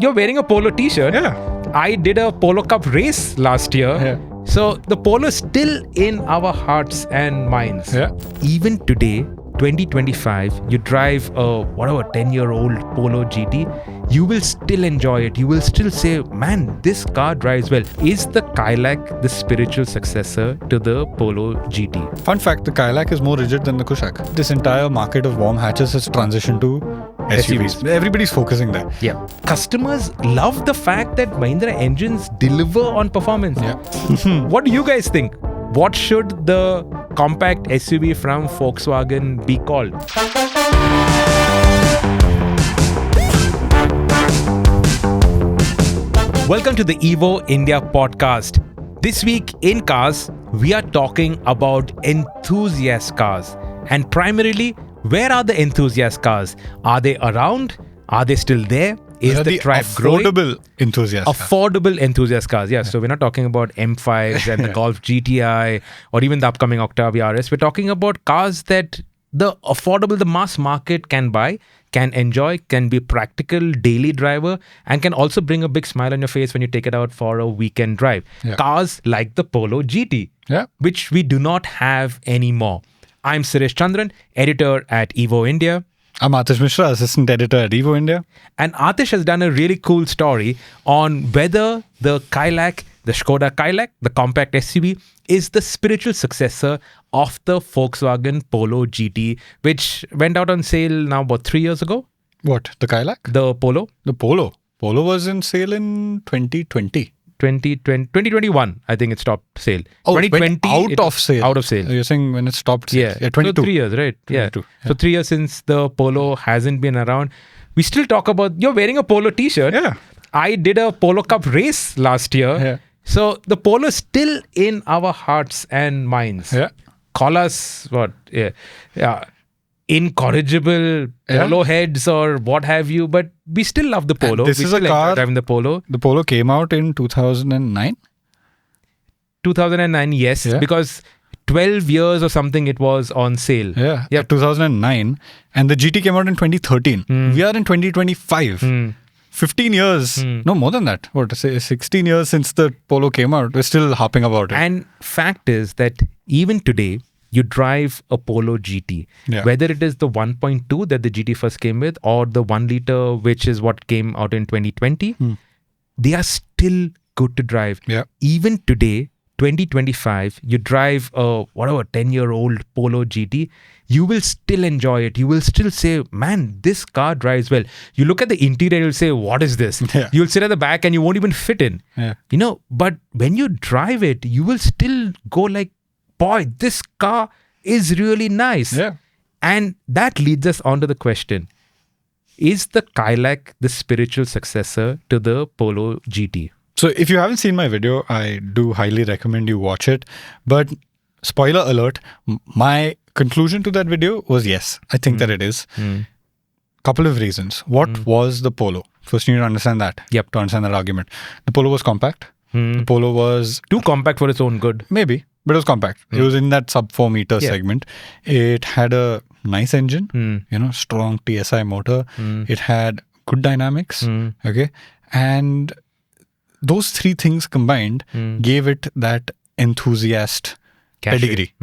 you're wearing a Polo t-shirt. Yeah. I did a Polo Cup race last year. Yeah. So the Polo is still in our hearts and minds. Yeah. Even today, 2025, you drive a 10-year-old Polo GT, you will still enjoy it. You will still say, man, this car drives well. Is the Kylaq the spiritual successor to the Polo GT? Fun fact, the Kylaq is more rigid than the Kylaq. This entire market of warm hatches has transitioned to SUVs. Everybody's focusing there. Yeah. Customers love the fact that Mahindra engines deliver on performance. Yeah. What do you guys think? What should the compact SUV from Volkswagen be called? Welcome to the Evo India podcast. This week in cars, we are talking about enthusiast cars. And primarily, where are the enthusiast cars? Are they around? Are they still there? Is the tribe growing? Affordable enthusiast cars. Affordable enthusiast cars, yeah. So we're not talking about M5s and the Golf GTI or even the upcoming Octavia RS. We're talking about cars that the mass market can buy, can enjoy, can be practical daily driver, and can also bring a big smile on your face when you take it out for a weekend drive. Yeah. Cars like the Polo GT, Yeah. which we do not have anymore. I'm Sirish Chandran, editor at Evo India. I'm Aatish Mishra, assistant editor at Evo India. And Aatish has done a really cool story on whether the Kylaq, the Škoda Kylaq, the compact SUV, is the spiritual successor of the Volkswagen Polo GT, which went out on sale now, about 3 years ago? What? The Kylaq? The Polo? The Polo. Polo was in sale in 2020. 2021, I think it stopped sale. Oh, it 2020, went out of sale. Out of sale. You're saying when it stopped sale. Yeah, 22. So 3 years, right? Yeah. 22, yeah. So 3 years since the Polo hasn't been around. We still talk about, you're wearing a Polo t-shirt. Yeah. I did a Polo Cup race last year. Yeah. So the Polo is still in our hearts and minds. Yeah. Call us what? Yeah. Incorrigible Polo heads or what have you, but we still love the Polo. And this we is still a car- enjoy driving the Polo. The Polo came out in 2009. 2009, yes, Yeah. because 12 years or something it was on sale. Yeah. Yep. 2009. And the GT came out in 2013. We are in 2025. 15 years. No, more than that. What, say 16 years since the Polo came out. We're still harping about it. And fact is that even today, you drive a Polo GT, Yeah. whether it is the 1.2 that the GT first came with or the 1 liter, which is what came out in 2020, they are still good to drive. Yeah. Even today, 2025, you drive a 10-year-old Polo GT, you will still enjoy it. You will still say, man, this car drives well. You look at the interior, you'll say, what is this? Yeah. You'll sit at the back and you won't even fit in. Yeah. But when you drive it, you will still go like, boy, this car is really nice. Yeah. And that leads us on to the question, is the Kylaq the spiritual successor to the Polo GT? So if you haven't seen my video, I do highly recommend you watch it. But spoiler alert, my conclusion to that video was yes, I think that it is. Couple of reasons. What was the Polo? First you need to understand that. Yep. To understand that argument. The Polo was compact. The Polo was Too compact for its own good. maybe, but it was compact. It was in that sub 4 meter segment. It had a nice engine, strong TSI motor. It had good dynamics. Okay. And those three things combined gave it that enthusiast Casual. pedigree.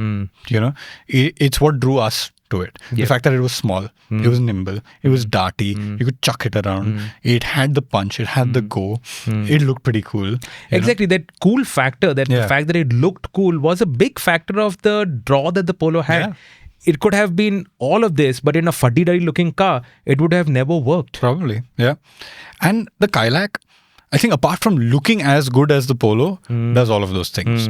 It's what drew us to it. The fact that it was small, it was nimble, it was darty, you could chuck it around. It had the punch, it had the go. It looked pretty cool. Exactly. That cool factor, the fact that it looked cool was a big factor of the draw that the Polo had. Yeah. It could have been all of this, but in a fuddy-duddy looking car, it would have never worked. Probably, yeah. And the Kylaq, I think apart from looking as good as the Polo, does all of those things.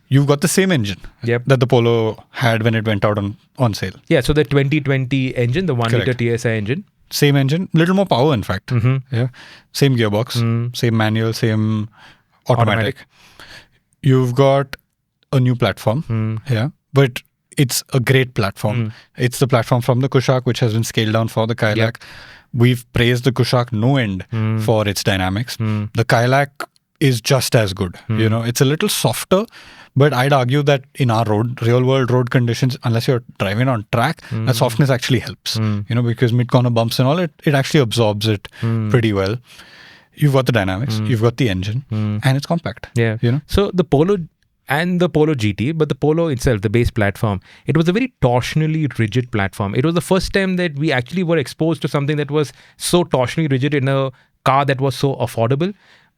You've got the same engine that the Polo had when it went out on sale. Yeah, so the 2020 engine, the 1 liter TSI engine. Same engine, little more power in fact. Yeah, same gearbox, same manual, same automatic. You've got a new platform, but it's a great platform. It's the platform from the Kylaq, which has been scaled down for the Kylaq. We've praised the Kylaq no end for its dynamics. The Kylaq is just as good. You know, it's a little softer, but I'd argue that in our real world road conditions, unless you're driving on track, that softness actually helps. You know, because mid-corner bumps and all, it actually absorbs it pretty well. You've got the dynamics, you've got the engine, and it's compact. Yeah. You know? So the Polo and the Polo GT, but the Polo itself, the base platform, it was a very torsionally rigid platform. It was the first time that we actually were exposed to something that was so torsionally rigid in a car that was so affordable.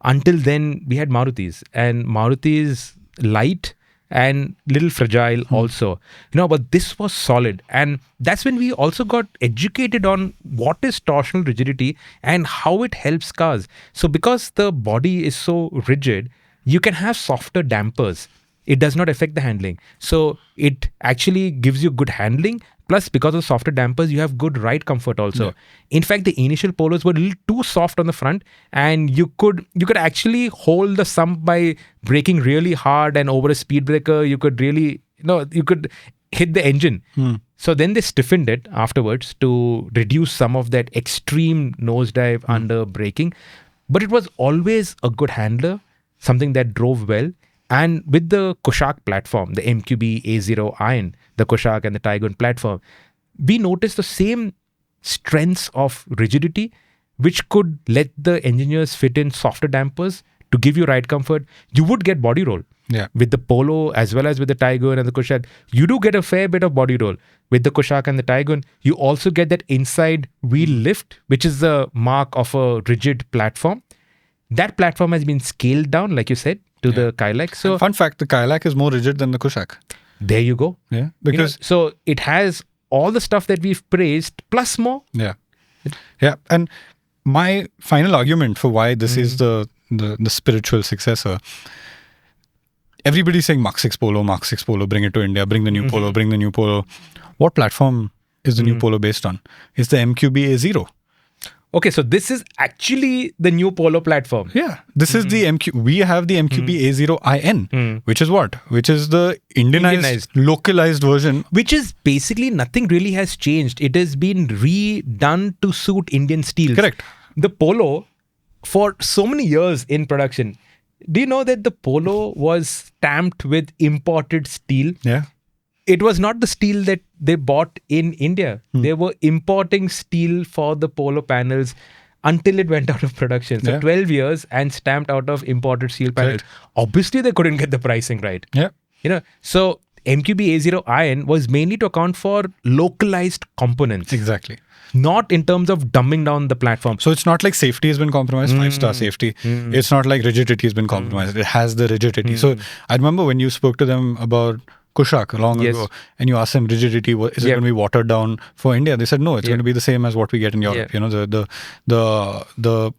Until then, we had Marutis, and Marutis light and little fragile also, you know, but this was solid. And that's when we also got educated on what is torsional rigidity and how it helps cars. So because the body is so rigid, you can have softer dampers. It does not affect the handling. So it actually gives you good handling. Plus, because of softer dampers, you have good ride comfort also. Yeah. In fact, the initial Polos were a little too soft on the front, and you could actually hold the sump by braking really hard, and over a speed breaker, you could really, you could hit the engine. So then they stiffened it afterwards to reduce some of that extreme nosedive under braking. But it was always a good handler, something that drove well. And with the Kylaq platform, the MQB A0 Iron, the Kylaq and the Taygun platform, we noticed the same strengths of rigidity, which could let the engineers fit in softer dampers to give you ride comfort. You would get body roll. Yeah. With the Polo as well as with the Taygun and the Kylaq, you do get a fair bit of body roll. With the Kylaq and the Taygun, you also get that inside wheel lift, which is the mark of a rigid platform. That platform has been scaled down, like you said, to the Kylaq. So, fun fact, the Kylaq is more rigid than the Kylaq. There you go. Yeah. Because so it has all the stuff that we've praised plus more. Yeah. Yeah. And my final argument for why this is the spiritual successor, everybody's saying Mach 6 Polo, bring it to India, bring the new Polo, bring the new Polo. What platform is the new Polo based on? It's the MQB A0. Okay, so this is actually the new Polo platform. Yeah, this is the we have the MQB A0IN, which is what? Which is the Indianized, localized version. Which is basically nothing really has changed. It has been redone to suit Indian steels. Correct. The Polo, for so many years in production, do you know that the Polo was stamped with imported steel? Yeah. It was not the steel that they bought in India. They were importing steel for the Polo panels until it went out of production. So 12 years and stamped out of imported steel panels. Right. Obviously, they couldn't get the pricing right. Yeah. So MQB A0 Iron was mainly to account for localized components. Exactly. Not in terms of dumbing down the platform. So it's not like safety has been compromised, 5-star safety. It's not like rigidity has been compromised. It has the rigidity. So I remember when you spoke to them about Kylaq long ago, and you asked them rigidity, is it going to be watered down for India? They said no, it's going to be the same as what we get in Europe. The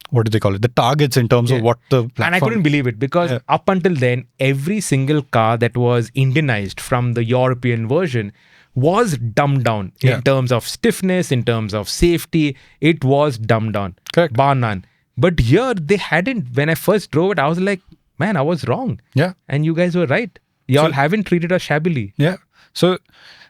what do they call it? The targets in terms of what the platform. And I couldn't believe it because up until then, every single car that was Indianized from the European version was dumbed down in terms of stiffness, in terms of safety. It was dumbed down. Correct. Bar none. But here they hadn't. When I first drove it, I was like, man, I was wrong. Yeah. And you guys were right. Y'all haven't treated us shabbily. Yeah. So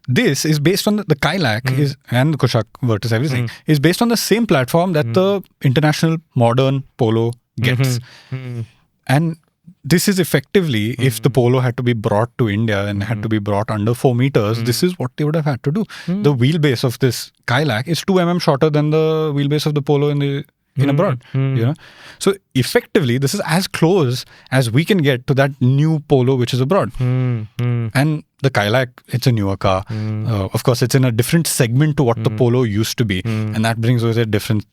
this is based on the Kylaq and the Kylaq Virtus, everything is based on the same platform that the international modern Polo gets. And this is effectively, if the Polo had to be brought to India and had to be brought under 4 meters, this is what they would have had to do. The wheelbase of this Kylaq is 2 mm shorter than the wheelbase of the Polo in abroad. So effectively, this is as close as we can get to that new Polo which is abroad. And the Kylaq, it's a newer car. Of course, it's in a different segment to what the Polo used to be, and that brings with it different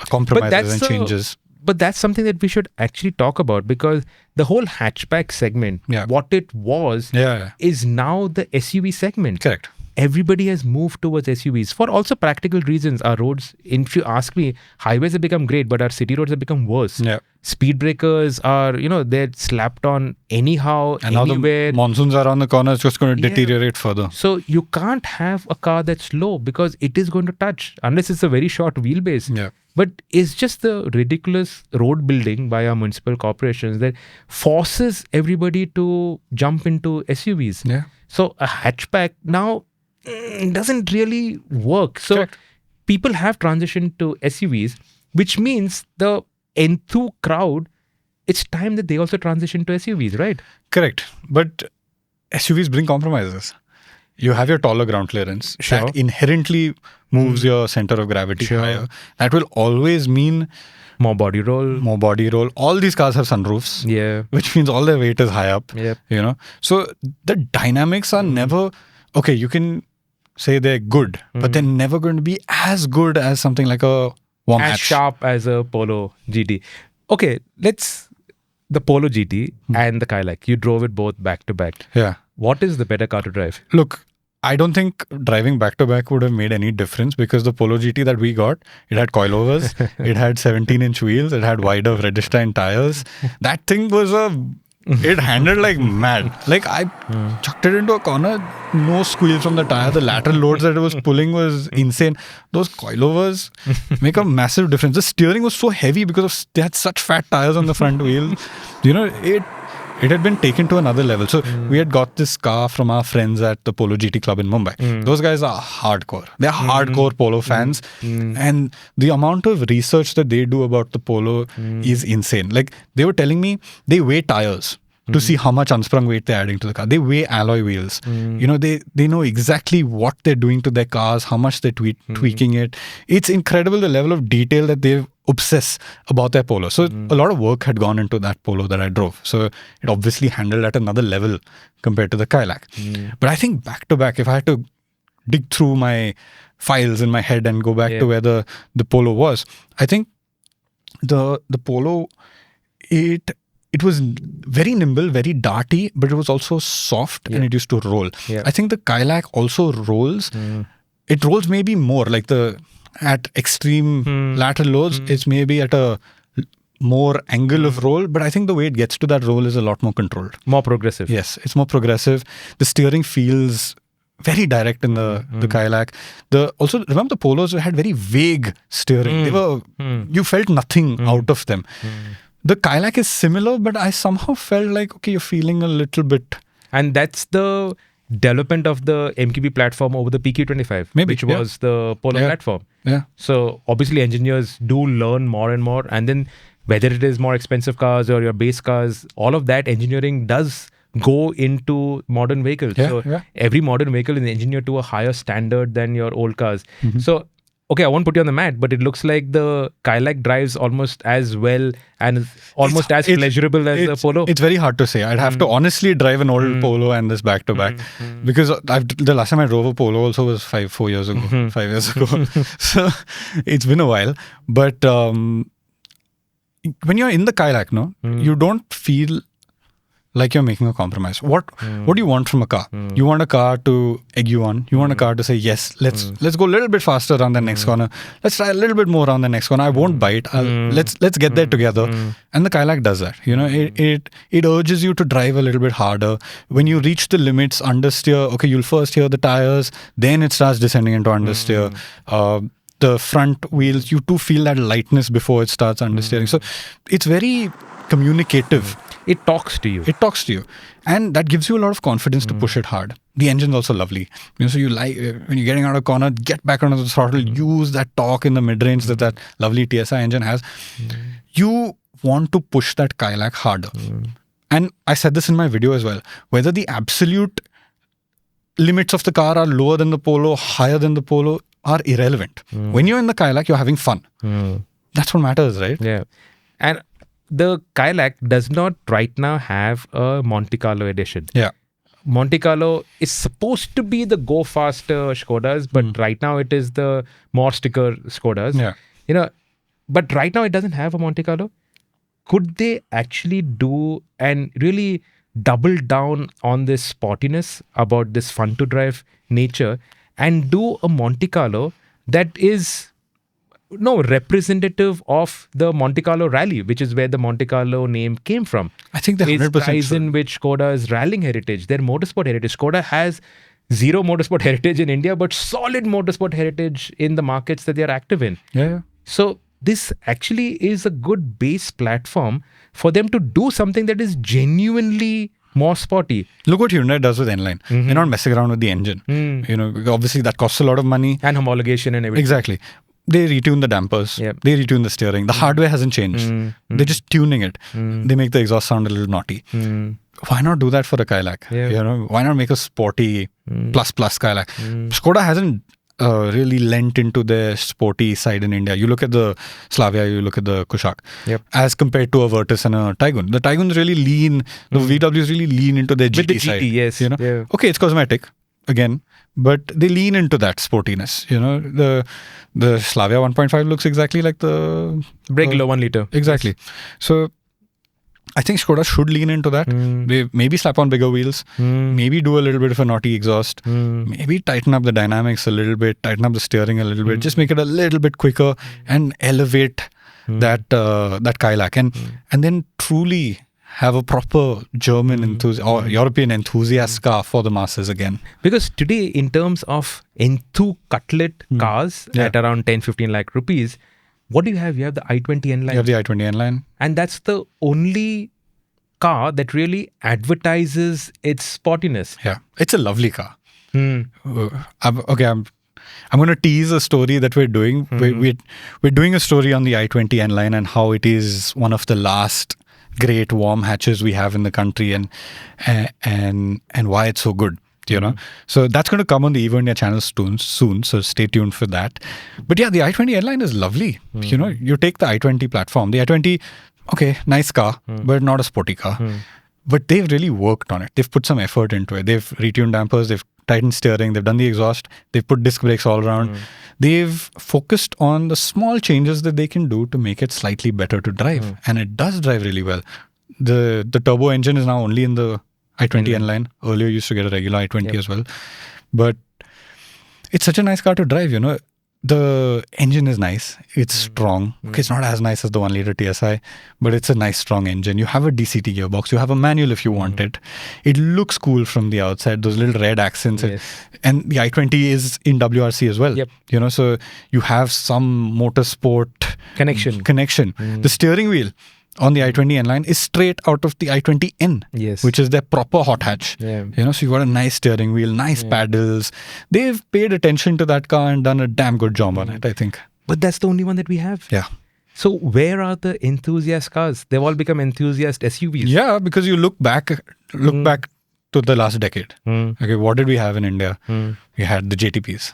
compromises and changes. But that's something that we should actually talk about, because the whole hatchback segment, what it was, is now the SUV segment. Correct. Everybody has moved towards SUVs for also practical reasons. Our roads, if you ask me, highways have become great, but our city roads have become worse. Speed breakers are, they're slapped on anyhow, and anywhere. Now the monsoons are on the corner, it's just going to deteriorate further. So you can't have a car that's slow because it is going to touch, unless it's a very short wheelbase. But it's just the ridiculous road building by our municipal corporations that forces everybody to jump into SUVs. So a hatchback now doesn't really work. So people have transitioned to SUVs, which means the enthu crowd it's time that they also transition to SUVs, right? Correct. But SUVs bring compromises. You have your taller ground clearance. Sure. That inherently moves your center of gravity higher. That will always mean more body roll. All these cars have sunroofs. Yeah. Which means all their weight is high up. Yep. You know. So the dynamics are never okay. You can say they're good, but they're never going to be as good as something like a warm as hatch. sharp as a Polo GT. Okay, the Polo GT and the Kylaq. You drove it both back to back. Yeah. What is the better car to drive? Look, I don't think driving back to back would have made any difference because the Polo GT that we got, it had coilovers, it had 17-inch wheels, it had wider Vredestein tires. That thing was it handled like mad. Like I chucked it into a corner, no squeal from the tire. The lateral loads that it was pulling was insane. Those coilovers make a massive difference. The steering was so heavy because they had such fat tires on the front wheel. You know, it had been taken to another level. So we had got this car from our friends at the Polo GT Club in Mumbai. Those guys are hardcore. They're hardcore Polo fans. And the amount of research that they do about the Polo is insane. Like they were telling me they weigh tires to see how much unsprung weight they're adding to the car. They weigh alloy wheels. You know, they know exactly what they're doing to their cars, how much they're tweaking it. It's incredible the level of detail that they obsess about their Polo. So a lot of work had gone into that Polo that I drove. So it obviously handled at another level compared to the Kylaq. But I think back to back, if I had to dig through my files in my head and go back to where the Polo was, I think the Polo, it was very nimble, very darty, but it was also soft and it used to roll. I think the Kylaq also rolls. It rolls maybe more like at extreme lateral loads, it's maybe at a more angle of roll, but I think the way it gets to that roll is a lot more controlled. More progressive. Yes, it's more progressive. The steering feels very direct in the Kylaq. Also, remember the Polos had very vague steering. They were, you felt nothing out of them. The Kylaq is similar, but I somehow felt like, okay, you're feeling a little bit. And that's the development of the MQB platform over the PQ25, which was the Polo platform. Yeah. So obviously engineers do learn more and more. And then whether it is more expensive cars or your base cars, all of that engineering does go into modern vehicles. Every modern vehicle is engineered to a higher standard than your old cars. So, okay, I won't put you on the mat, but it looks like the Kylaq drives almost as well and almost as pleasurable as the Polo. It's very hard to say. I'd have to honestly drive an old Polo and this back to back because the last time I drove a Polo also was 5 years ago. So it's been a while. But when you're in the Kylaq, you don't feel like you're making a compromise. What do you want from a car? You want a car to egg you on. You want a car to say, yes, let's go a little bit faster around the next corner. Let's try a little bit more around the next corner. I won't bite. Let's get there together. And the Kylaq does that. You know, it urges you to drive a little bit harder. When you reach the limits, understeer. Okay, you'll first hear the tires, then it starts descending into understeer. The front wheels, you too feel that lightness before it starts understeering. So it's very communicative. It talks to you. And that gives you a lot of confidence to push it hard. The engine's also lovely. You know, so you like, when you're getting out of a corner, get back onto the throttle, use that torque in the mid-range that lovely TSI engine has. You want to push that Kylaq harder. And I said this in my video as well. Whether the absolute limits of the car are lower than the Polo, higher than the Polo, are irrelevant. When you're in the Kylaq, you're having fun. That's what matters, right? Yeah. And the Kylaq does not right now have a Monte Carlo edition. Yeah. Monte Carlo is supposed to be the go faster Škodas, but right now it is the more sticker Škodas. Yeah. You know, but right now it doesn't have a Monte Carlo. Could they actually do and really double down on this sportiness about this fun to drive nature and do a Monte Carlo that is representative of the Monte Carlo rally, which is where the Monte Carlo name came from. I think they're 100% ties in with Škoda's rallying heritage, their motorsport heritage. Škoda has zero motorsport heritage in India, but solid motorsport heritage in the markets that they are active in. Yeah. So this actually is a good base platform for them to do something that is genuinely more sporty. Look what Hyundai does with N-Line. They're not messing around with the engine. You know, obviously that costs a lot of money. And homologation and everything. Exactly. they retune the dampers. Yep. They retune the steering. The hardware hasn't changed. They're just tuning it. They make the exhaust sound a little naughty. Why not do that for a Kylaq? You know, why not make a sporty plus Kylaq? Škoda hasn't really lent into the sporty side in India. You look at the Slavia, you look at the Kylaq, as compared to a Virtus and a Taygun. The Tayguns really lean, the VWs really lean into their GT With the side. GT, yes. You know, okay, it's cosmetic again, but they lean into that sportiness. You know, the Slavia 1.5 looks exactly like the regular 1 liter. Exactly. So I think Škoda should lean into that. They maybe slap on bigger wheels, maybe do a little bit of a naughty exhaust, maybe tighten up the dynamics a little bit, tighten up the steering a little bit, just make it a little bit quicker and elevate that Kylaq and then truly have a proper German or European enthusiast car for the masses again. Because today, in terms of enthu cutlet cars at around 10-15 lakh rupees, what do you have? You have the i20 N-Line. You have the i20 N-Line. And that's the only car that really advertises its sportiness. Yeah. It's a lovely car. I'm going to tease a story that we're doing. We're doing a story on the i20 N-Line and how it is one of the last great warm hatches we have in the country and why it's so good. You know, so that's going to come on the Evo India channel soon. So stay tuned for that. But yeah, the i20 N-Line is lovely. You know, you take the i20 platform. The i20, okay, nice car, but not a sporty car. But they've really worked on it. They've put some effort into it. They've retuned dampers. They've tightened steering. They've done the exhaust. They've put disc brakes all around. They've focused on the small changes that they can do to make it slightly better to drive, and it does drive really well. The turbo engine is now only in the i20 N-Line. Earlier used to get a regular i20 as well. But it's such a nice car to drive, you know. The engine is nice. It's strong. Okay, it's not as nice as the 1 liter TSI, but it's a nice strong engine. You have a DCT gearbox. You have a manual if you want it. It looks cool from the outside, those little red accents. And the i20 is in WRC as well. You know, so you have some motorsport connection. The steering wheel on the i20 N-Line is straight out of the i20N, which is their proper hot hatch. You know, so you got a nice steering wheel, nice paddles. They've paid attention to that car and done a damn good job on it, I think. But that's the only one that we have. Yeah. So where are the enthusiast cars? They've all become enthusiast SUVs. Yeah, because you look back to the last decade. Okay, what did we have in India? We had the JTPs.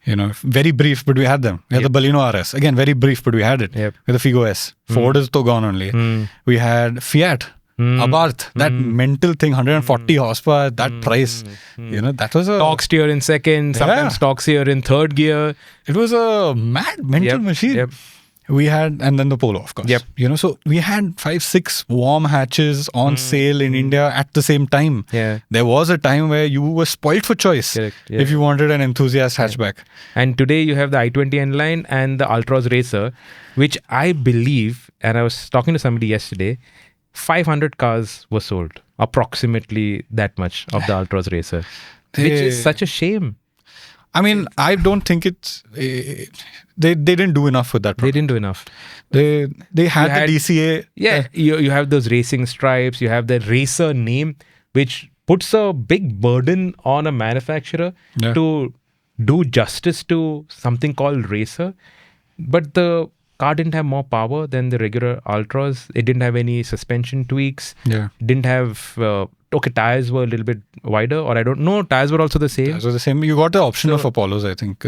You know, very brief, but we had them. We had the Baleno RS. Again, very brief, but we had it. We had the Figo S. Ford is to gone only. We had Fiat. Abarth, that mental thing, 140 horsepower, that price. You know, that was a... Torque steer in second, sometimes torque steer in third gear. It was a mad mental machine. We had, and then the Polo, of course. You know, so we had 5-6 warm hatches on sale in India at the same time. There was a time where you were spoiled for choice if you wanted an enthusiast hatchback. And today you have the i20 N-Line and the Altroz Racer, which I believe, and I was talking to somebody yesterday, 500 cars were sold, approximately that much of the Altroz Racer, which is such a shame. I mean, I don't think it's... They didn't do enough with that product. They didn't do enough. They had the DCA. Yeah, you have those racing stripes, you have the Racer name, which puts a big burden on a manufacturer to do justice to something called Racer. But the car didn't have more power than the regular Altroz. It didn't have any suspension tweaks. Didn't have... tires were a little bit wider, or I don't know. Tires were also the same. Tires were the same. You got the option of Apollos, I think.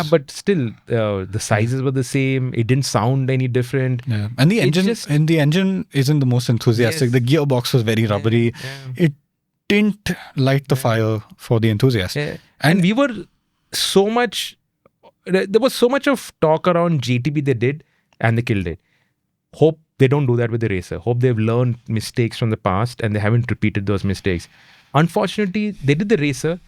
But still, the sizes were the same. It didn't sound any different. And the engine isn't the most enthusiastic. The gearbox was very rubbery. It didn't light the fire for the enthusiast. And we were so much... There was so much of talk around JTB they did, and they killed it. Hope they don't do that with the Racer. Hope they've learned mistakes from the past and they haven't repeated those mistakes. Unfortunately, they did the Racer,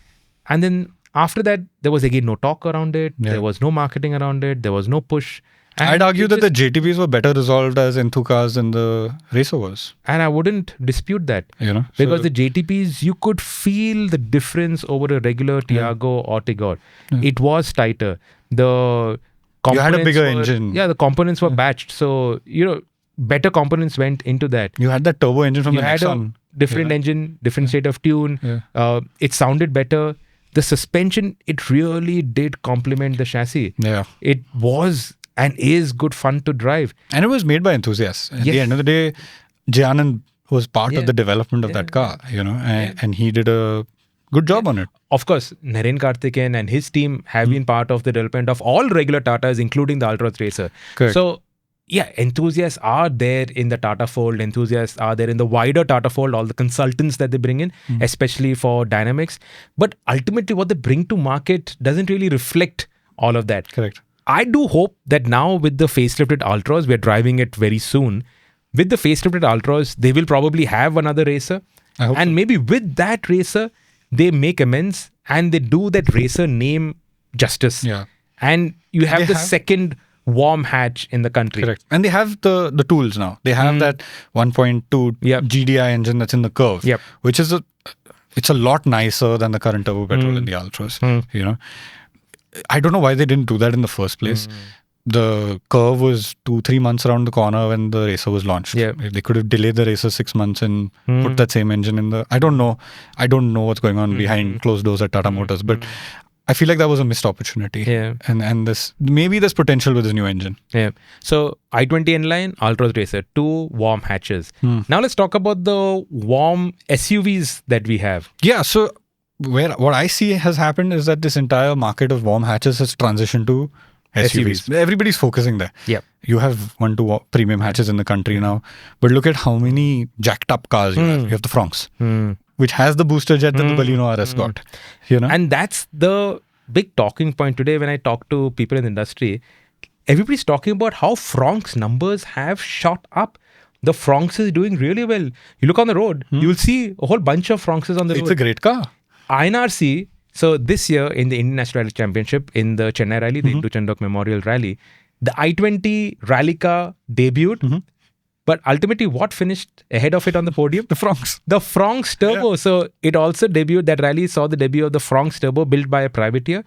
and then after that, there was again no talk around it. There was no marketing around it. There was no push. And I'd argue that the JTBs were better resolved as enthu cars than the Racer was. And I wouldn't dispute that. You know, because the JTBs, you could feel the difference over a regular Tiago or Tigor. It was tighter. The you had a bigger engine. Yeah, the components were batched. So, you know, better components went into that. You had that turbo engine from the Nexon. You had a different engine, different state of tune. It sounded better. the suspension, it really did complement the chassis. Yeah. It was and is good fun to drive. And it was made by Enthusiast. At the end of the day, Jayanand was part of the development of that car, and he did a good job on it. Of course, Naren Karthikeyan and his team have been part of the development of all regular Tatas, including the Altroz Racer. Correct. So, enthusiasts are there in the Tata fold. Enthusiasts are there in the wider Tata fold, all the consultants that they bring in, especially for dynamics. But ultimately, what they bring to market doesn't really reflect all of that. Correct. I do hope that now with the facelifted Altroz, we're driving it very soon. With the facelifted Altroz, they will probably have another racer. And maybe with that racer, they make amends and they do that racer name justice. Yeah. And you have the second warm hatch in the country. Correct. And they have the tools now. They have that 1.2 GDI engine that's in the Curve, which is it's a lot nicer than the current turbo petrol in the Altroz. I don't know why they didn't do that in the first place. The Curve was 2-3 months around the corner when the Racer was launched. They could have delayed the Racer 6 months and put that same engine in the... I don't know what's going on behind closed doors at Tata Motors, but I feel like that was a missed opportunity. And maybe there's potential with this new engine. So i20 inline, Altroz Racer, 2 warm hatches. Now let's talk about the warm SUVs that we have. So what I see has happened is that this entire market of warm hatches has transitioned to SUVs. Everybody's focusing there. You have 1-2 premium hatches in the country now, but look at how many jacked up cars you have. You have the Fronx, which has the booster jet that the Baleno RS got. And that's the big talking point today when I talk to people in the industry. Everybody's talking about how Fronx numbers have shot up. The Fronx is doing really well. You look on the road, you'll see a whole bunch of Fronxes on the road. It's a great car. INRC, so this year in the Indian National Rally Championship, in the Chennai Rally, the Indu Chandok Memorial Rally, the i20 rally car debuted, but ultimately what finished ahead of it on the podium? The Fronx. The Fronx Turbo. So it also debuted, that rally saw the debut of the Fronx Turbo built by a privateer.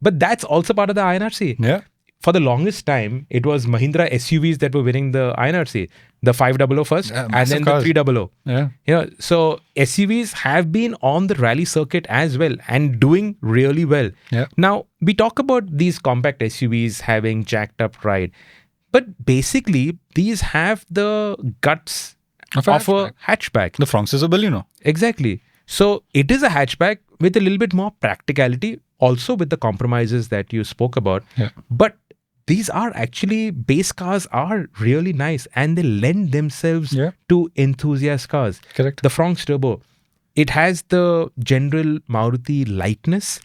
But that's also part of the INRC. For the longest time, it was Mahindra SUVs that were winning the INRC. The 500 first and then the 300. So SUVs have been on the rally circuit as well and doing really well. Now, we talk about these compact SUVs having jacked up ride. But basically, these have the guts of a hatchback. The Fronx is a Baleno. Exactly. So it is a hatchback with a little bit more practicality, also with the compromises that you spoke about. But these are actually, base cars are really nice and they lend themselves to enthusiast cars. Correct. The Fronx Turbo, it has the general Maruti lightness,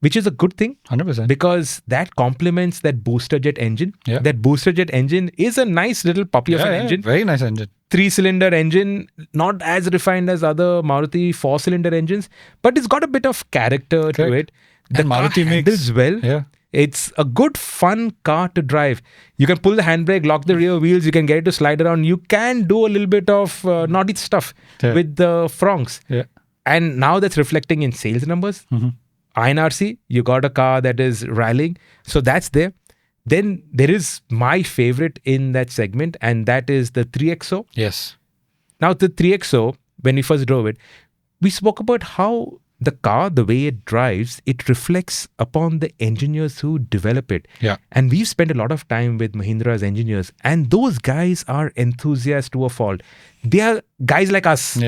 which is a good thing. 100%. Because that complements that booster jet engine. That booster jet engine is a nice little puppy of an engine. Very nice engine. 3-cylinder engine, not as refined as other Maruti 4-cylinder engines, but it's got a bit of character to it. The and Maruti car handles well. It's a good, fun car to drive. You can pull the handbrake, lock the rear wheels, you can get it to slide around. You can do a little bit of naughty stuff with the Fronx. And now that's reflecting in sales numbers. INRC, you got a car that is rallying. So that's there. Then there is my favorite in that segment, and that is the 3XO. Now the 3XO, when we first drove it, we spoke about how the car, the way it drives, it reflects upon the engineers who develop it. And we've spent a lot of time with Mahindra's engineers, and those guys are enthusiasts to a fault. They are guys like us.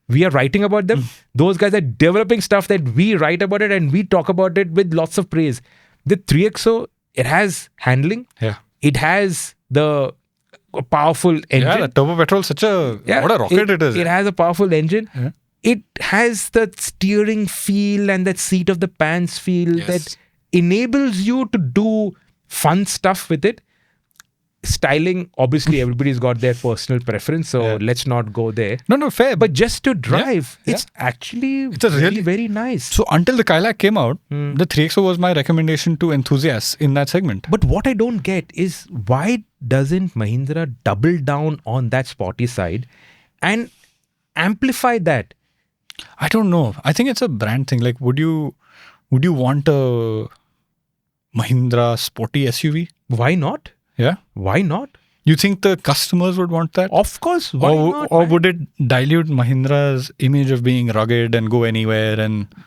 We are writing about them. Those guys are developing stuff that we write about it and we talk about it with lots of praise. The 3XO, it has handling. It has the powerful engine. The turbo petrol, such a what a rocket it is. It has a powerful engine. It has that steering feel and that seat of the pants feel that enables you to do fun stuff with it. Styling, obviously everybody's got their personal preference, so let's not go there. No, fair. But just to drive, it's actually really very nice. So until the Kylaq came out, the 3XO was my recommendation to enthusiasts in that segment. But what I don't get is why doesn't Mahindra double down on that sporty side and amplify that? I don't know. I think it's a brand thing. Like, would you want a Mahindra sporty SUV? Why not? Yeah. Why not? You think the customers would want that? Of course. Why not, Or man? would it dilute Mahindra's image of being rugged and go anywhere?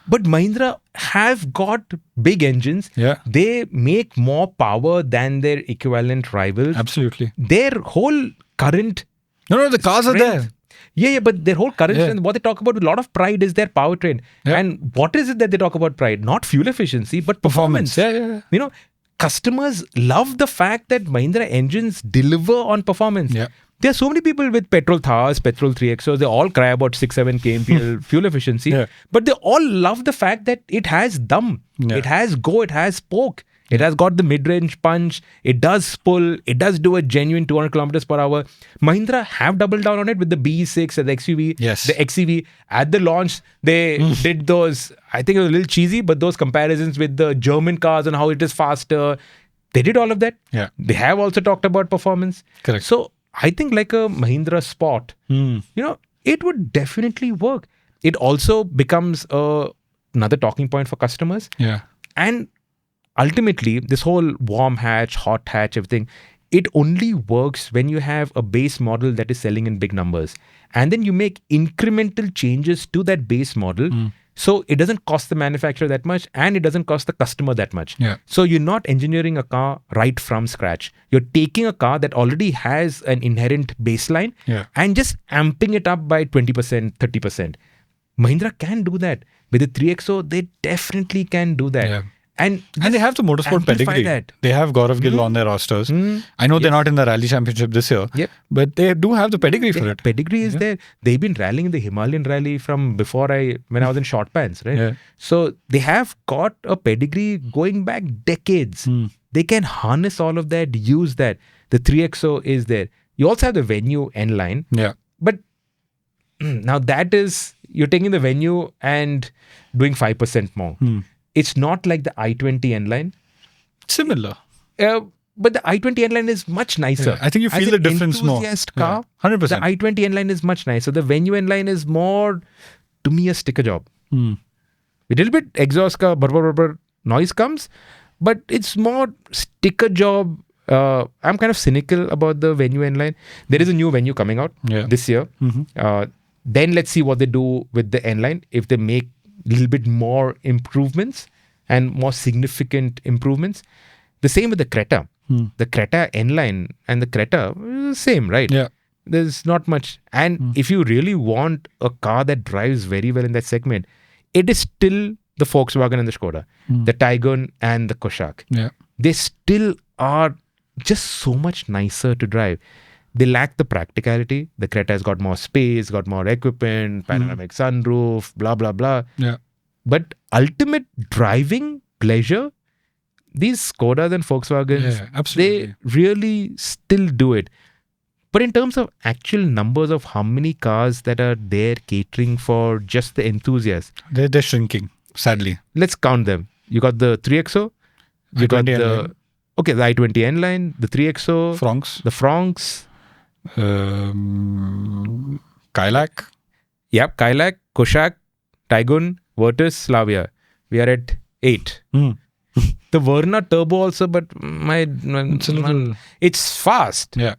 But Mahindra have got big engines. Yeah. They make more power than their equivalent rivals. Absolutely. Their whole current No, the cars are there. strength. Yeah, but their whole current strength, what they talk about with a lot of pride is their powertrain. Yeah. And what is it that they talk about pride? Not fuel efficiency, but performance. Yeah. You know, customers love the fact that Mahindra engines deliver on performance. Yeah. There are so many people with petrol Thars, petrol 3XOs, they all cry about 6-7 kmpl fuel efficiency. Yeah. But they all love the fact that it has dum. Yeah. It has go, it has poke. It has got the mid-range punch. It does pull. It does do a genuine 200 kilometers per hour. Mahindra have doubled down on it with the BE6 and the XUV. Yes. The XEV. At the launch, they did those, I think it was a little cheesy, but those comparisons with the German cars and how it is faster. They did all of that. Yeah. They have also talked about performance. Correct. So I think like a Mahindra Sport, it would definitely work. It also becomes another talking point for customers. Yeah. And ultimately, this whole warm hatch, hot hatch, everything, it only works when you have a base model that is selling in big numbers. And then you make incremental changes to that base model. So it doesn't cost the manufacturer that much and it doesn't cost the customer that much. Yeah. So you're not engineering a car right from scratch. You're taking a car that already has an inherent baseline and just amping it up by 20%, 30%. Mahindra can do that. With the 3XO, they definitely can do that. Yeah. And they have the motorsport amplify pedigree. that. They have Gaurav Gill on their rosters. I know they're not in the rally championship this year, but they do have the pedigree for it. Pedigree is there. They've been rallying in the Himalayan rally from before when I was in short pants, right? Yeah. So they have got a pedigree going back decades. They can harness all of that, use that. The 3XO is there. You also have the Venue N line. Yeah. But now that is, you're taking the Venue and doing 5% more. It's not like the i20 N line. Similar. But the i20 N line is much nicer. Yeah, I think you feel the difference more. Enthusiast car, 100%. the i20 N line is much nicer. The Venue N line is more, to me, a sticker job. A little bit exhaust ka burr noise comes, but it's more sticker job. I'm kind of cynical about the Venue N line. There is a new Venue coming out this year. Then let's see what they do with the N line. If they make a little bit more improvements and more significant improvements. The same with the Creta. The Creta N line and the Creta, same, right? Yeah. There's not much. And if you really want a car that drives very well in that segment, it is still the Volkswagen and the Škoda, the Taygun and the Kylaq. Yeah. They still are just so much nicer to drive. They lack the practicality. The Creta has got more space, got more equipment, panoramic sunroof, blah, blah, blah. Yeah. But ultimate driving pleasure, these Škodas and Volkswagens, absolutely. they really still do it. But in terms of actual numbers of how many cars that are there catering for just the enthusiasts, They're shrinking, sadly. let's count them. You got the 3XO, you got i20 the N-line. the i20 N line, the 3XO, Fronx. the Fronx, Kylaq. Yep, Kylaq, Kylaq, Taygun, Virtus, Slavia. We are at 8. The Verna turbo also, but it's fast. Yeah.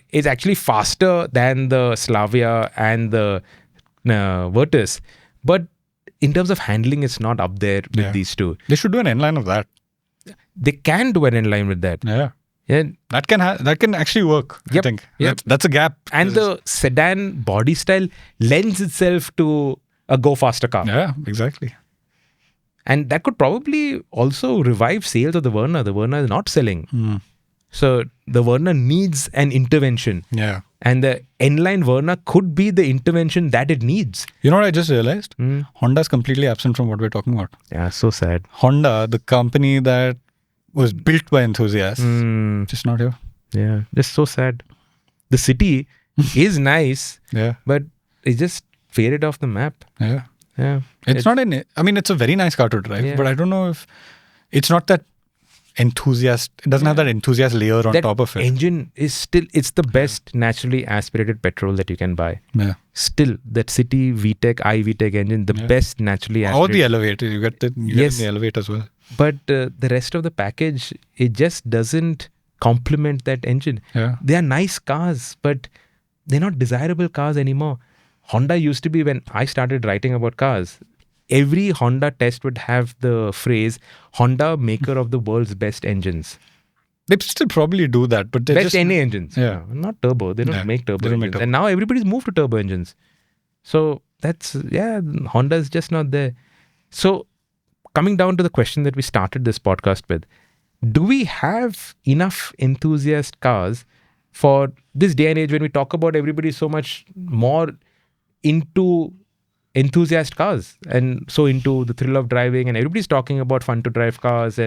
It's actually faster than the Slavia and the Virtus. But in terms of handling, it's not up there with these two. They should do an N-line of that. They can do an in-line with that. Yeah. Yeah. That can actually work, I think. Yep. That's a gap. And the sedan body style lends itself to a go faster car. Yeah, exactly. And that could probably also revive sales of the Verna. The Verna is not selling. So the Verna needs an intervention. Yeah. And the N-line Verna could be the intervention that it needs. You know what I just realized? Honda is completely absent from what we're talking about. Yeah, so sad. Honda, the company that was built by enthusiasts, just not here. Yeah, just so sad. The city is nice, but it just faded off the map. Yeah. Yeah. It's not it's a very nice car to drive, but I don't know if it's not that enthusiast. It doesn't have that enthusiast layer on top of it. Engine is still, it's the best naturally aspirated petrol that you can buy. Yeah. Still, that City VTEC, iVTEC engine, the best naturally aspirated. Or the elevator. You get the elevator as well. But the rest of the package, it just doesn't complement that engine. Yeah. They are nice cars, but they're not desirable cars anymore. Honda used to be, when I started writing about cars, every Honda test would have the phrase, Honda, maker of the world's best engines. They still probably do that, but they Best just... NA engines. Yeah. Not turbo. They don't Yeah, make turbo they don't engines. make turbo. And now everybody's moved to turbo engines. So that's, Honda's just not there. So coming down to the question that we started this podcast with, do we have enough enthusiast cars for this day and age when we talk about everybody so much more into enthusiast cars and so into the thrill of driving, and everybody's talking about fun to drive cars,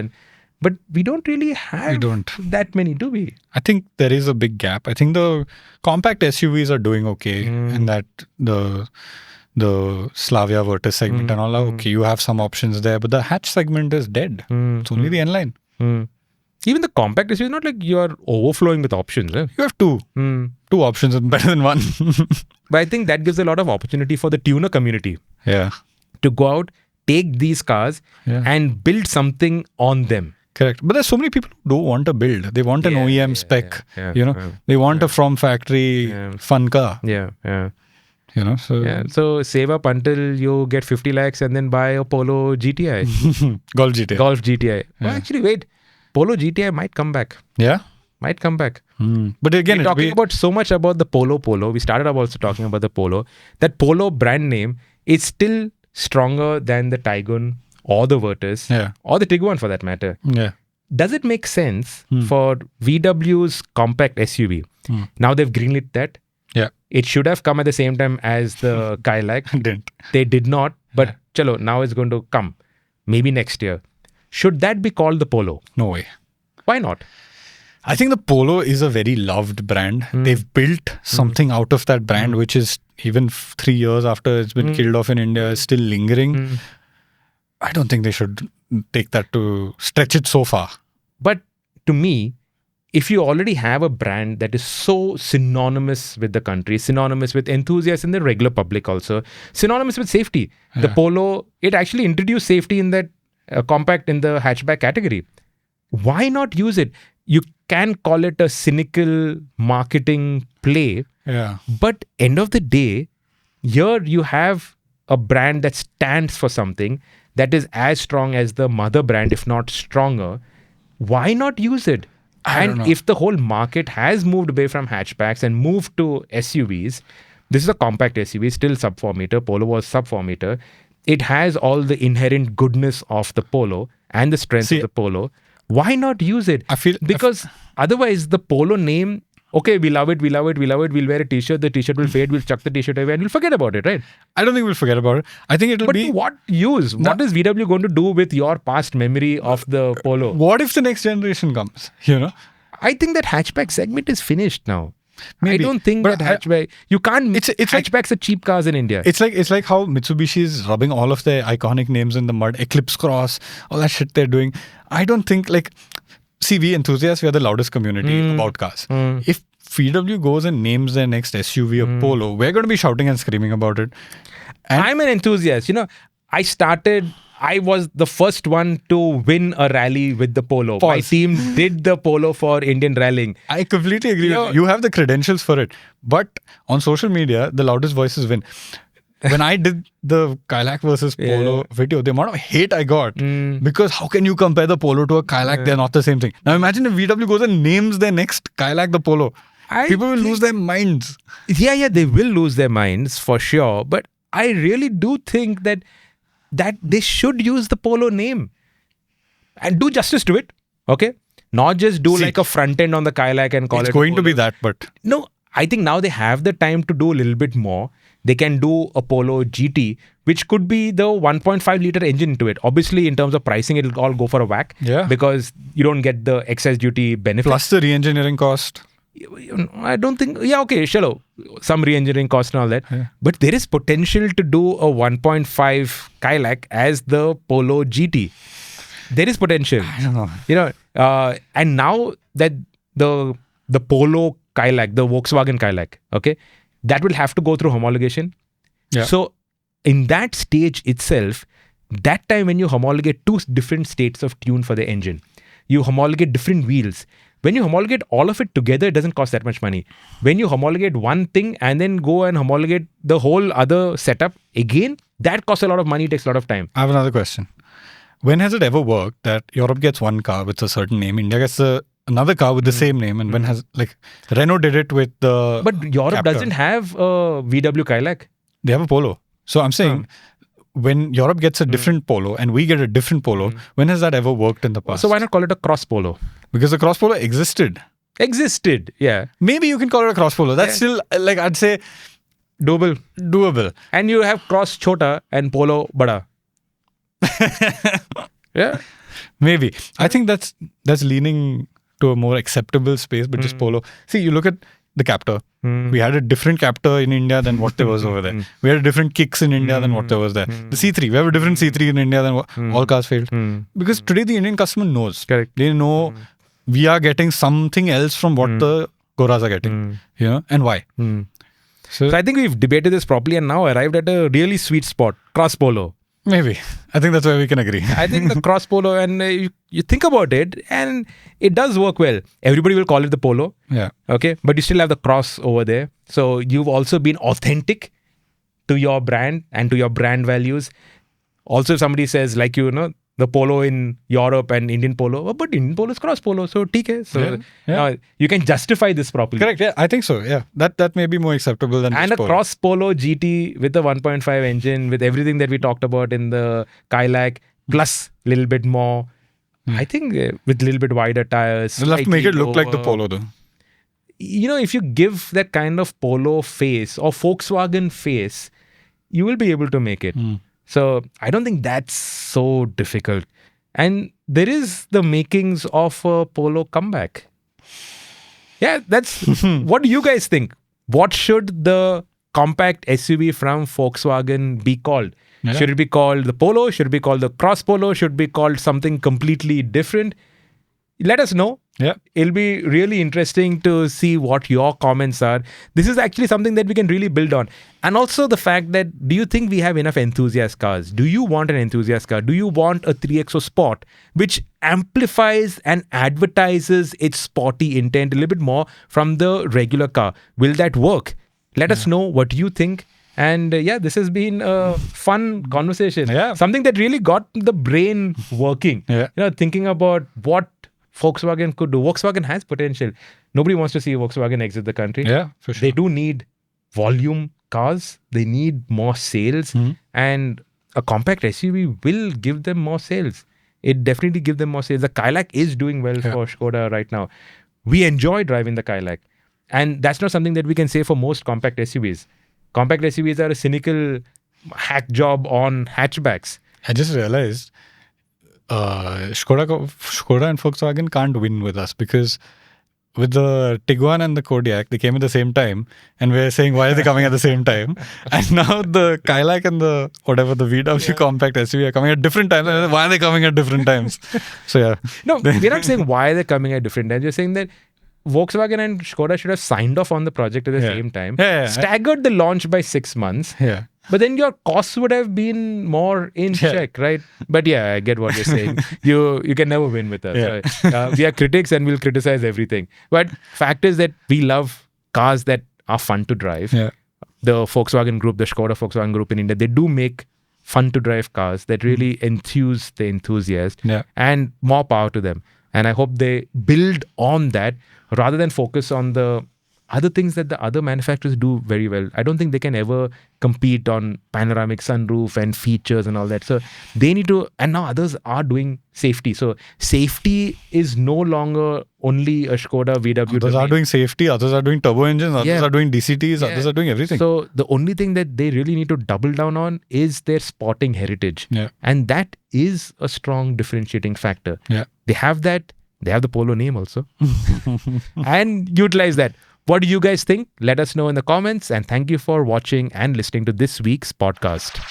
but we don't really have that many, do we? I think there is a big gap. I think the compact SUVs are doing okay, and that the Slavia Vertus segment and all are okay. You have some options there, but the hatch segment is dead. It's only the N-line. Even the compact SUV is not like you're overflowing with options. Eh? You have two options and better than one. But I think that gives a lot of opportunity for the tuner community. Yeah. To go out, take these cars and build something on them. Correct. But there's so many people who don't want to build. They want an OEM spec. They want a from factory fun car. So save up until you get 50 lakhs and then buy a Polo GTI. Golf GTI. Yeah. Well, actually, wait. Polo GTI might come back. Yeah? Might come back. But again, we're talking about so much about the Polo. We started up also talking about the Polo. That Polo brand name is still stronger than the Taygun or the Virtus or the Tiguan for that matter. Yeah. Does it make sense for VW's compact SUV? Now they've greenlit that. Yeah. It should have come at the same time as the Kylaq. Didn't. They did not. But chalo, now it's going to come. Maybe next year. Should that be called the Polo? No way. Why not? I think the Polo is a very loved brand. They've built something out of that brand, which is even 3 years after it's been killed off in India, is still lingering. I don't think they should take that to stretch it so far. But to me, if you already have a brand that is so synonymous with the country, synonymous with enthusiasts and the regular public also, synonymous with safety, the Polo, it actually introduced safety in that compact in the hatchback category. Why not use it? You can call it a cynical marketing play, but end of the day, here you have a brand that stands for something that is as strong as the mother brand, if not stronger. Why not use it? And if the whole market has moved away from hatchbacks and moved to SUVs, this is a compact SUV, still sub 4 meter. Polo was sub 4 meter. It has all the inherent goodness of the Polo and the strength of the Polo. Why not use it? Because otherwise the Polo name, okay, we love it. We'll wear a t-shirt. The t-shirt will fade. We'll chuck the t-shirt away and we'll forget about it, right? I don't think we'll forget about it. I think it'll be... But what use? What is VW going to do with your past memory of the Polo? What if the next generation comes? I think that hatchback segment is finished now. Maybe. I don't think that hatchback... You can't... hatchbacks are cheap cars in India. It's like how Mitsubishi is rubbing all of their iconic names in the mud. Eclipse Cross, all that shit they're doing. I don't think See, we enthusiasts, we are the loudest community about cars. If VW goes and names their next SUV a Polo, we're going to be shouting and screaming about it. And I'm an enthusiast. I was the first one to win a rally with the Polo. My team did the Polo for Indian rallying. I completely agree with you. You have the credentials for it. But on social media, the loudest voices win. When I did the Kylaq versus Polo video, the amount of hate I got, because how can you compare the Polo to a Kylaq? They're not the same thing. Now imagine if VW goes and names their next Kylaq the Polo. People will lose their minds. Yeah, they will lose their minds for sure. But I really do think that they should use the Polo name and do justice to it. Okay? Not just do like a front end on the Kylaq and call it. It's going to be that, but... No, I think now they have the time to do a little bit more. They can do a Polo GT, which could be the 1.5 liter engine into it. Obviously, in terms of pricing, it'll all go for a whack. Yeah. Because you don't get the excess duty benefit. Plus the re-engineering cost. I don't think... Yeah, okay, shallow. Some re-engineering cost and all that. Yeah. But there is potential to do a 1.5 Kylaq as the Polo GT. There is potential. I don't know. And now that the Polo Kylaq, the Volkswagen Kylaq, okay, that will have to go through homologation. Yeah. So in that stage itself, that time when you homologate two different states of tune for the engine, you homologate different wheels. when you homologate all of it together, it doesn't cost that much money. When you homologate one thing and then go and homologate the whole other setup again, that costs a lot of money, takes a lot of time. I have another question. When has it ever worked that Europe gets one car with a certain name, India gets another car with the same name, and when has, like, Renault did it with the But Europe Captur. doesn't have a VW Kylaq. They have a Polo. So I'm saying, when Europe gets a different Polo and we get a different Polo, when has that ever worked in the past? So why not call it a cross Polo? Because the cross Polo existed. Yeah. Maybe you can call it a cross Polo. That's still, like, I'd say, doable. And you have cross Chota and Polo Bada. Yeah. Maybe. I think that's leaning to a more acceptable space, but just Polo. See, you look at the Captur. We had a different Captur in India than what there was over there. We had a different Kicks in India than what there was there. The C3, we have a different C3 in India than what all cars failed. Because today the Indian customer knows. Correct. They know we are getting something else from what the Goras are getting. You know, and why. So I think we've debated this properly and now arrived at a really sweet spot. Cross Polo. Maybe. I think that's where we can agree. I think the cross Polo, and you think about it, and it does work well. Everybody will call it the Polo. Yeah. Okay. But you still have the cross over there. So you've also been authentic to your brand and to your brand values. Also, if somebody says, like, you know, the Polo in Europe and Indian Polo, but Indian Polo is cross Polo. So, okay. So you can justify this properly. Correct. Yeah, I think so. Yeah. That may be more acceptable than And a Polo. cross Polo GT with the 1.5 engine, with everything that we talked about in the Kylaq, plus a little bit more. I think with a little bit wider tires. We'll have to make it look like the over. Polo, though. You know, if you give that kind of Polo face or Volkswagen face, you will be able to make it. So I don't think that's so difficult. And there is the makings of a Polo comeback. Yeah, that's... What do you guys think? What should the compact SUV from Volkswagen be called? Yeah. Should it be called the Polo? Should it be called the Cross Polo? Should it be called something completely different? Let us know. Yeah. It'll be really interesting to see what your comments are. This is actually something that we can really build on. And also the fact that, do you think we have enough enthusiast cars? Do you want an enthusiast car? Do you want a 3XO Sport, which amplifies and advertises its sporty intent a little bit more from the regular car? Will that work? Let us know what you think. And this has been a fun conversation. Yeah. Something that really got the brain working. Yeah. You know, thinking about what Volkswagen could do. Volkswagen has potential. Nobody wants to see Volkswagen exit the country. Yeah, for sure. They do need volume cars. They need more sales. And a compact SUV will give them more sales. It definitely gives them more sales. The Kylaq is doing well for Škoda right now. We enjoy driving the Kylaq. And that's not something that we can say for most compact SUVs. Compact SUVs are a cynical hack job on hatchbacks. I just realized Škoda and Volkswagen can't win with us because with the Tiguan and the Kodiaq, they came at the same time, and we're saying, why are they coming at the same time? And now the Kylaq and the VW compact SUV are coming at different times. Why are they coming at different times? So yeah. No, we're not saying why they're coming at different times. We're saying that Volkswagen and Škoda should have signed off on the project at the same time. Staggered the launch by 6 months. Yeah. But then your costs would have been more in check, right? But I get what you're saying. You can never win with us. Right? We are critics and we'll criticize everything. But fact is that we love cars that are fun to drive. Yeah. The Volkswagen group, the Škoda Volkswagen group in India, they do make fun to drive cars that really enthuse the enthusiast. Yeah. And more power to them. And I hope they build on that rather than focus on the other things that the other manufacturers do very well. I don't think they can ever compete on panoramic sunroof and features and all that. So they need to, and now others are doing safety. So safety is no longer only a Škoda VW. Others are doing safety, others are doing turbo engines, others are doing DCTs, others are doing everything. So the only thing that they really need to double down on is their sporting heritage. Yeah. And that is a strong differentiating factor. Yeah. They have that. They have the Polo name also. And utilize that. What do you guys think? Let us know in the comments. And thank you for watching and listening to this week's podcast.